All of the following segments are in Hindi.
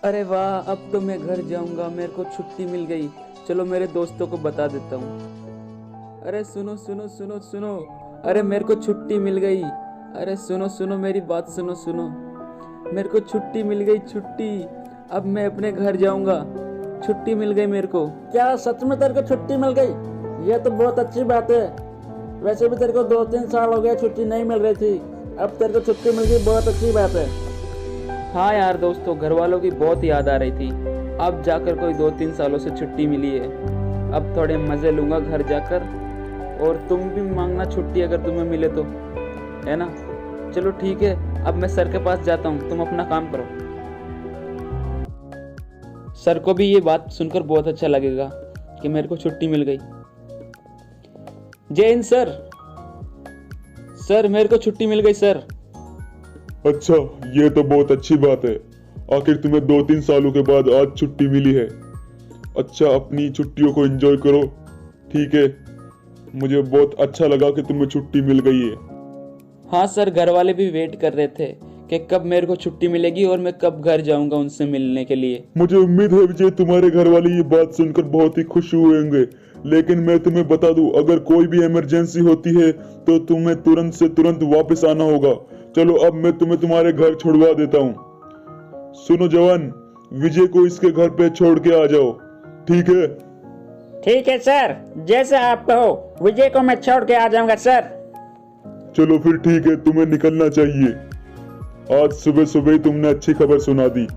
अरे वाह, अब तो मैं घर जाऊंगा, मेरे को छुट्टी मिल गई। चलो मेरे दोस्तों को बता देता हूँ। अरे सुनो सुनो सुनो सुनो, अरे मेरे को छुट्टी मिल गई। अरे सुनो सुनो, मेरी बात सुनो सुनो, मेरे को छुट्टी मिल गई, छुट्टी। अब मैं अपने घर जाऊंगा, छुट्टी मिल गई मेरे को। क्या सच में तेरे को छुट्टी मिल गई? ये तो बहुत अच्छी बात है। वैसे भी तेरे को 2-3 साल हो गए छुट्टी नहीं मिल रही थी, अब तेरे को छुट्टी मिल गई, बहुत अच्छी बात है। हाँ यार दोस्तों, घर वालों की बहुत याद आ रही थी। अब जाकर कोई 2-3 सालों से छुट्टी मिली है। अब थोड़े मज़े लूँगा घर जाकर। और तुम भी मांगना छुट्टी अगर तुम्हें मिले तो, है ना। चलो ठीक है, अब मैं सर के पास जाता हूँ, तुम अपना काम करो। सर को भी ये बात सुनकर बहुत अच्छा लगेगा कि मेरे को छुट्टी मिल गई। जय हिंद सर। सर मेरे को छुट्टी मिल गई सर। अच्छा, ये तो बहुत अच्छी बात है। आखिर तुम्हें 2-3 सालों के बाद आज छुट्टी मिली है। अच्छा, अपनी छुट्टियों को एंजॉय करो, ठीक है। मुझे बहुत अच्छा लगा कि तुम्हें छुट्टी मिल गई है। हाँ सर, घर वाले भी वेट कर रहे थे कि कब मेरे को छुट्टी मिलेगी और मैं कब घर जाऊंगा उनसे मिलने के लिए। मुझे उम्मीद है विजय, तुम्हारे घर वाले ये बात सुनकर बहुत ही खुश हुए होंगे। लेकिन मैं तुम्हें बता दूं, अगर कोई भी इमरजेंसी होती है तो तुम्हें तुरंत से तुरंत वापस आना होगा। चलो अब मैं तुम्हें तुम्हारे घर छुड़वा देता हूँ। सुनो जवान, विजय को इसके घर पे छोड़ के आ जाओ, ठीक है। ठीक है सर, जैसे आप कहो, विजय को मैं छोड़ के आ जाऊंगा सर। चलो फिर ठीक है, तुम्हें निकलना चाहिए। आज सुबह सुबह ही तुमने अच्छी खबर सुना दी।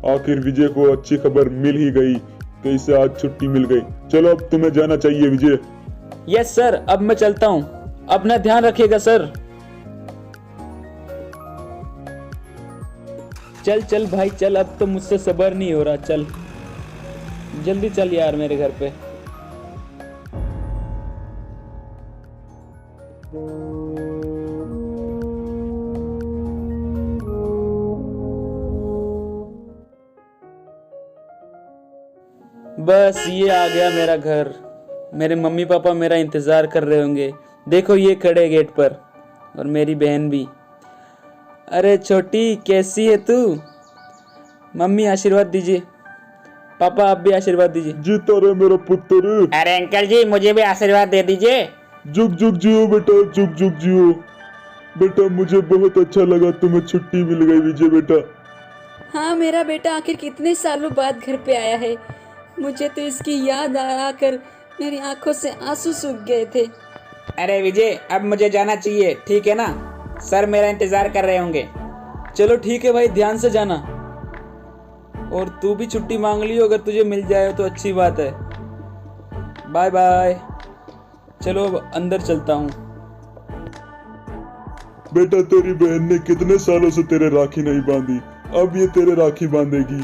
आखिर विजय को अच्छी खबर मिल ही गई कि इसे आज छुट्टी मिल गई। चलो अब तुम्हें जाना चाहिए विजय। यस सर, अब मैं चलता हूँ, अपना ध्यान रखिएगा सर। चल चल भाई चल, अब तो मुझसे सब्र नहीं हो रहा। चल जल्दी चल यार मेरे घर पे। बस ये आ गया मेरा घर। मेरे मम्मी पापा मेरा इंतज़ार कर रहे होंगे। देखो ये खड़े गेट पर, और मेरी बहन भी। अरे छोटी, कैसी है तू? मम्मी आशीर्वाद दीजिए। पापा आप भी आशीर्वाद दीजिए। जीता रहे मेरा पुत्र। अरे अंकल जी, मुझे भी आशीर्वाद दे दीजिए। जुग जुग जियो बेटा, जुग जुग जियो बेटा। मुझे बहुत अच्छा लगा तुम्हें छुट्टी मिल गई विजय बेटा। हाँ, मेरा बेटा आखिर कितने सालों बाद घर पे आया है। मुझे तो इसकी याद आकर मेरी आंखों से आंसू सूख गए थे। अरे विजय, अब मुझे जाना चाहिए, ठीक है ना। सर मेरा इंतजार कर रहे होंगे। चलो ठीक है भाई, ध्यान से जाना। और तू भी छुट्टी मांग लियो, अगर तुझे मिल जाए तो अच्छी बात है। Bye bye. चलो अब अंदर चलता हूँ। बेटा, तेरी बहन ने कितने सालों से तेरे राखी नहीं बांधी, अब ये तेरे राखी बांधेगी।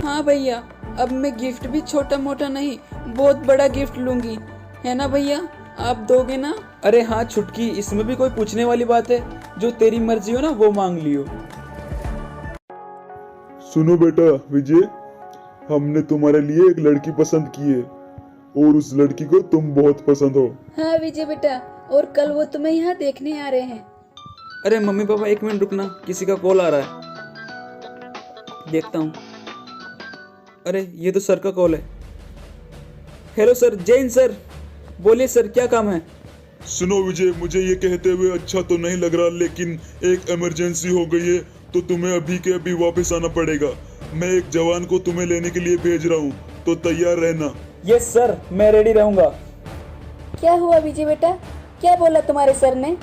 हाँ भैया, अब मैं गिफ्ट भी छोटा मोटा नहीं, बहुत बड़ा गिफ्ट लूंगी, है ना भैया? आप दोगे ना? अरे हाँ छुटकी, इसमें भी कोई पूछने वाली बात है? जो तेरी मर्जी हो ना वो मांग लियो। सुनो बेटा विजय, हमने तुम्हारे लिए एक लड़की पसंद की है और उस लड़की को तुम बहुत पसंद हो। हाँ विजय बेटा, और कल वो तुम्हें यहाँ देखने आ रहे हैं। अरे मम्मी पापा एक मिनट रुकना, किसी का कॉल आ रहा है, देखता हूँ। अरे ये तो सर का कॉल है। हेलो सर, जय हिंद सर। बोलिए सर, क्या काम है? सुनो विजय, मुझे ये कहते हुए अच्छा तो नहीं लग रहा, लेकिन एक इमरजेंसी हो गई है तो तुम्हें अभी के अभी वापस आना पड़ेगा। मैं एक जवान को तुम्हें लेने के लिए भेज रहा हूँ, तो तैयार रहना। यस सर, मैं रेडी रहूँगा। क्या हुआ विजय बेटा, क्या बोला तुम्हारे सर ने?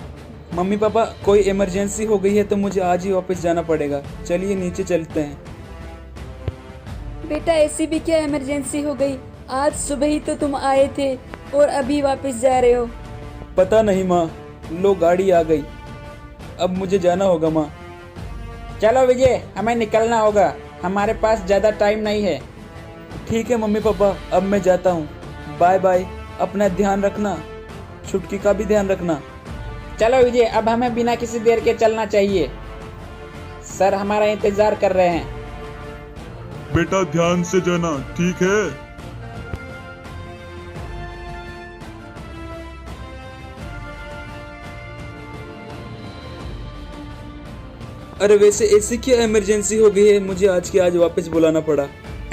मम्मी पापा, कोई इमरजेंसी हो गई है तो मुझे आज ही वापस जाना पड़ेगा। चलिए नीचे चलते हैं। बेटा ऐसी भी क्या इमरजेंसी हो गई? आज सुबह ही तो तुम आए थे और अभी वापस जा रहे हो। पता नहीं माँ, लो गाड़ी आ गई, अब मुझे जाना होगा माँ। चलो विजय, हमें निकलना होगा, हमारे पास ज्यादा टाइम नहीं है। ठीक है मम्मी पापा, अब मैं जाता हूँ। बाय बाय, अपना ध्यान रखना, छुटकी का भी ध्यान रखना। चलो विजय, अब हमें बिना किसी देर के चलना चाहिए, सर हमारा इंतजार कर रहे हैं। बेटा ध्यान से जाना, ठीक है। अरे वैसे ऐसी क्या इमरजेंसी हो गई है, मुझे आज के आज वापस बुलाना पड़ा?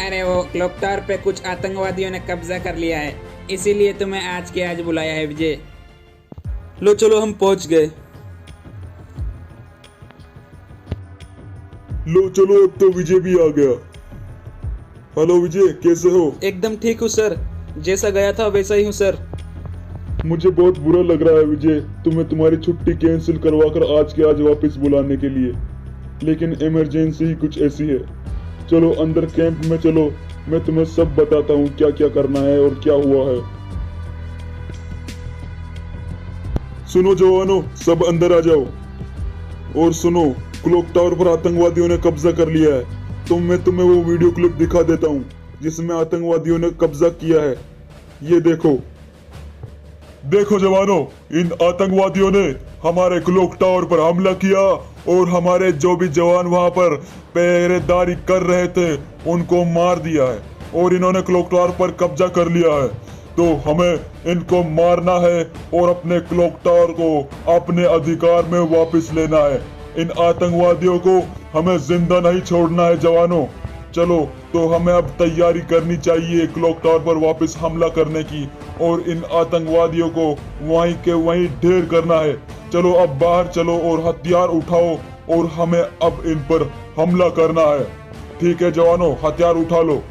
अरे वो क्लॉक टावर पे कुछ आतंकवादियों ने कब्जा कर लिया है, इसीलिए तुम्हें आज के आज बुलाया है विजय। लो चलो हम पहुंच गए। लो चलो, अब तो विजय भी आ गया। हेलो विजय, कैसे हो? एकदम ठीक हूँ सर, जैसा गया था वैसा ही हूँ सर। मुझे बहुत बुरा लग रहा है विजय, तुम्हें तुम्हारी छुट्टी कैंसिल करवाकर आज के आज वापस बुलाने के लिए, लेकिन इमरजेंसी ही कुछ ऐसी है। चलो अंदर कैंप में चलो, मैं तुम्हें सब बताता हूँ क्या क्या करना है और क्या हुआ है। सुनो जवानों, सब अंदर आ जाओ। और सुनो, क्लॉक टावर पर आतंकवादियों ने कब्जा कर लिया है, तो मैं तुम्हें वो वीडियो क्लिप दिखा देता हूँ जिसमें आतंकवादियों ने कब्जा किया है। ये देखो देखो जवानों, इन आतंकवादियों ने हमारे क्लॉक टावर पर हमला किया और हमारे जो भी जवान वहां पर पहरेदारी कर रहे थे उनको मार दिया है, और इन्होंने क्लॉक टावर पर कब्जा कर लिया है। तो हमें इनको मारना है और अपने क्लॉक टावर को अपने अधिकार में वापस लेना है। इन आतंकवादियों को हमें जिंदा नहीं छोड़ना है जवानों। चलो, तो हमें अब तैयारी करनी चाहिए क्लॉक टावर पर वापस हमला करने की, और इन आतंकवादियों को वहीं के वहीं ढेर करना है। चलो अब बाहर चलो और हथियार उठाओ, और हमें अब इन पर हमला करना है। ठीक है जवानों, हथियार उठा लो।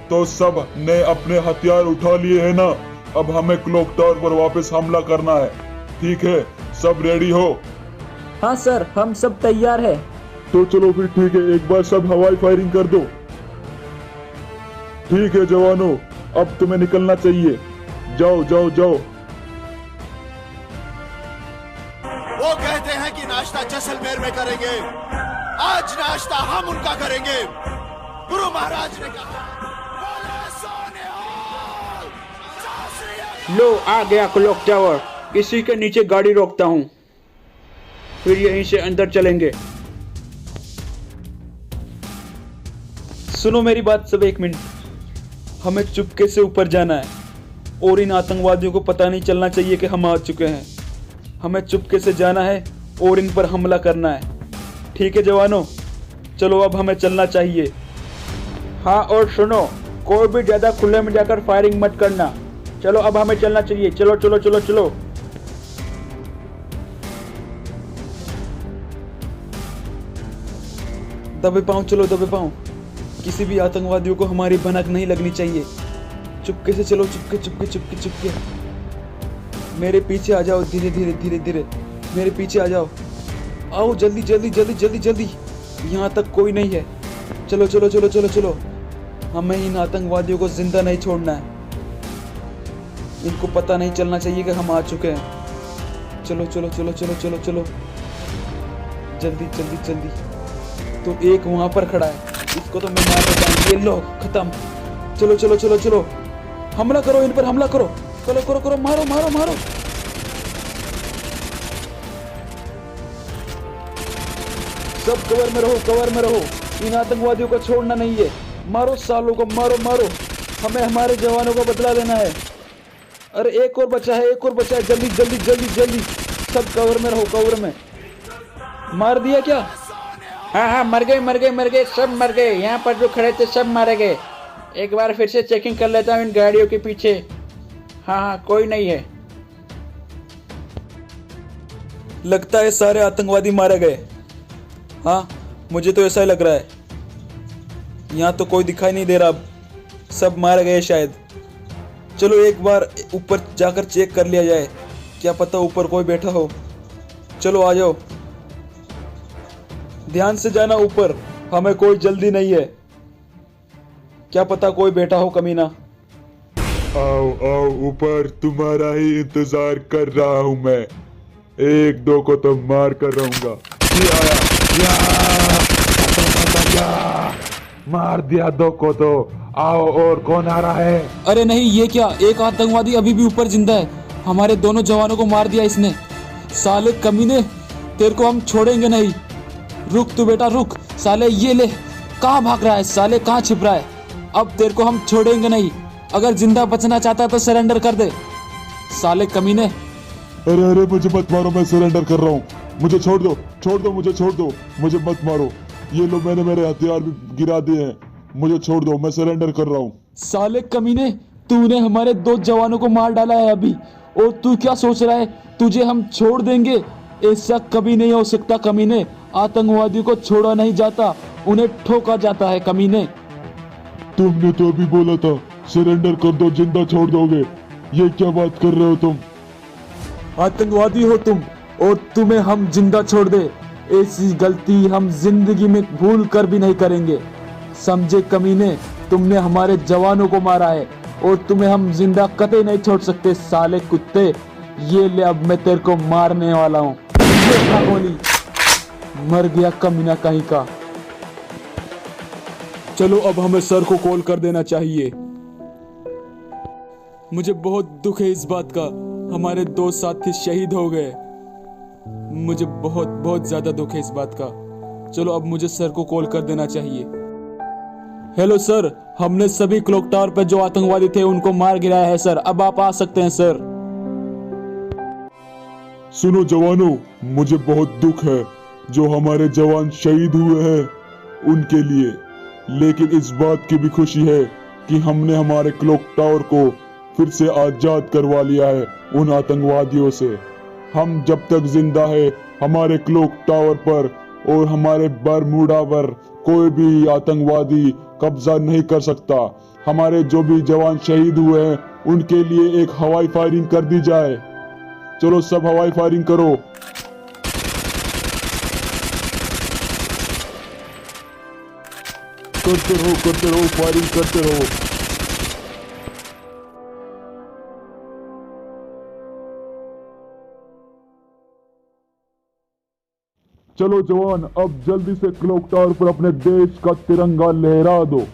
तो सब ने अपने हथियार उठा लिए है ना? अब हमें क्लॉक टावर पर वापस हमला करना है। ठीक है, सब रेडी हो? हाँ सर, हम सब तैयार है। तो चलो फिर ठीक है, एक बार सब हवाई फायरिंग कर दो। ठीक है जवानों, अब तुम्हें निकलना चाहिए। जाओ जाओ जाओ। वो कहते हैं कि नाश्ता जैसलमेर में करेंगे, आज नाश्ता हम उनका करेंगे। गुरु महाराज ने कहा, बोले सोनिहाल, सासरिया। लो आ गया क्लॉक टावर, इसी के नीचे गाड़ी रोकता हूँ, फिर यहीं से अंदर चलेंगे। सुनो मेरी बात सब, एक मिनट। हमें चुपके से ऊपर जाना है और इन आतंकवादियों को पता नहीं चलना चाहिए कि हम आ चुके हैं। हमें चुपके से जाना है और इन पर हमला करना है। ठीक है जवानों, चलो अब हमें चलना चाहिए। हाँ, और सुनो, कोई भी ज्यादा खुले में जाकर फायरिंग मत करना। चलो अब हमें चलना चाहिए। चलो चलो चलो चलो। दबे पाँव, चलो दबे पाँव। किसी भी आतंकवादियों को हमारी भनक नहीं लगनी चाहिए। चुपके से चलो, चुपके चुपके चुपके चुपके। मेरे पीछे आ जाओ, धीरे धीरे धीरे धीरे मेरे पीछे आ जाओ। आओ जल्दी जल्दी जल्दी जल्दी जल्दी, यहाँ तक कोई नहीं है। चलो चलो चलो चलो चलो, हमें इन आतंकवादियों को जिंदा नहीं छोड़ना है। इनको पता नहीं चलना चाहिए कि हम आ चुके हैं। चलो चलो चलो चलो चलो चलो, जल्दी जल्दी जल्दी। तो एक वहां पर खड़ा है, इसको तो मैं मार देता हूँ। ये लो, खत्म। चलो चलो चलो चलो, हमला करो, इन पर हमला करो। करो करो करो, मारो मारो मारो। सब कवर में रहो, कवर में रहो। इन आतंकवादियों को छोड़ना नहीं है। मारो सालों को, मारो मारो। हमें हमारे जवानों को बदला देना है। अरे एक और बचा है, एक और बचा है। जल्दी जल्दी जल्दी जल्दी, सब कवर में रहो, कवर में। मार दिया क्या? हाँ हाँ, मर गए, सब मर गए। यहाँ पर जो खड़े थे सब मारे गए। एक बार फिर से चेकिंग कर लेता हूँ इन गाड़ियों के पीछे। हाँ हाँ, कोई नहीं है। लगता है सारे आतंकवादी मारे गए। हाँ, मुझे तो ऐसा ही लग रहा है। यहाँ तो कोई दिखाई नहीं दे रहा, अब सब मारे गए शायद। चलो एक बार ऊपर जाकर चेक कर लिया जाए, क्या पता ऊपर कोई बैठा हो। चलो आ जाओ, ध्यान से जाना ऊपर, हमें कोई जल्दी नहीं है। क्या पता कोई बैठा हो कमीना। आओ आओ ऊपर, तुम्हारा ही इंतजार कर रहा हूँ मैं। एक दो को तो मार कर रहूंगा। ये आया, या, मार दिया दो को तो। आओ, और कौन आ रहा है? अरे नहीं, ये क्या, एक आतंकवादी अभी भी ऊपर जिंदा है। हमारे दोनों जवानों को मार दिया इसने। साले कमीने, तेरे को हम छोड़ेंगे नहीं। रुक तू बेटा, रुक। साले ये ले, कहाँ भाग रहा है साले, कहाँ छिप रहा है? अब तेरे को हम छोड़ेंगे नहीं। अगर जिंदा बचना चाहता है तो सरेंडर कर दे साले कमीने। अरे अरे, मुझे मत मारो, मैं सरेंडर कर रहा हूँ। मुझे छोड़ दो, मुझे छोड़ दो, मुझे मत मारो। ये लो, मैंने मेरे हथियार भी गिरा दिए हैं, मुझे छोड़ दो, मैं सरेंडर कर रहा हूँ। साले कमीने, तूने हमारे 2 जवानों को मार डाला है अभी, और तू क्या सोच रहा है तुझे हम छोड़ देंगे? ऐसा कभी नहीं हो सकता कमीने। आतंकवादियों को छोड़ा नहीं जाता, उन्हें ठोका जाता है कमीने। तुमने तो अभी बोला था सरेंडर कर दो, जिंदा छोड़ दोगे। ये क्या बात कर रहे हो तुम? आतंकवादी हो तुम, और तुम्हें हम जिंदा छोड़ दे, ऐसी गलती हम जिंदगी में भूल कर भी नहीं करेंगे, समझे कमीने? तुमने हमारे जवानों को मारा है और तुम्हें हम जिंदा कतई नहीं छोड़ सकते साले कुत्ते। ये ले, अब मैं तेरे को मारने वाला हूँ। गोली मर गया कमीना कहीं का। चलो अब हमें सर को कॉल कर देना चाहिए। मुझे बहुत दुख है इस बात का, हमारे 2 साथी शहीद हो गए। मुझे बहुत बहुत ज्यादा दुख है इस बात का। चलो अब मुझे सर को कॉल कर देना चाहिए। हेलो सर, हमने सभी क्लॉक टावर पर जो आतंकवादी थे उनको मार गिराया है सर, अब आप आ सकते हैं सर। सुनो जवानों, मुझे बहुत दुख है जो हमारे जवान शहीद हुए हैं उनके लिए, लेकिन इस बात की भी खुशी है कि हमने हमारे क्लॉक टावर को फिर से आजाद करवा लिया है उन आतंकवादियों से। हम जब तक जिंदा है, हमारे क्लॉक टावर पर और हमारे बरमूडा पर कोई भी आतंकवादी कब्जा नहीं कर सकता। हमारे जो भी जवान शहीद हुए हैं उनके लिए एक हवाई फायरिंग कर दी जाए। चलो सब हवाई फायरिंग करो। करते रहो, फायरिंग करते रहो। चलो जवान, अब जल्दी से क्लॉक टावर पर अपने देश का तिरंगा लहरा दो।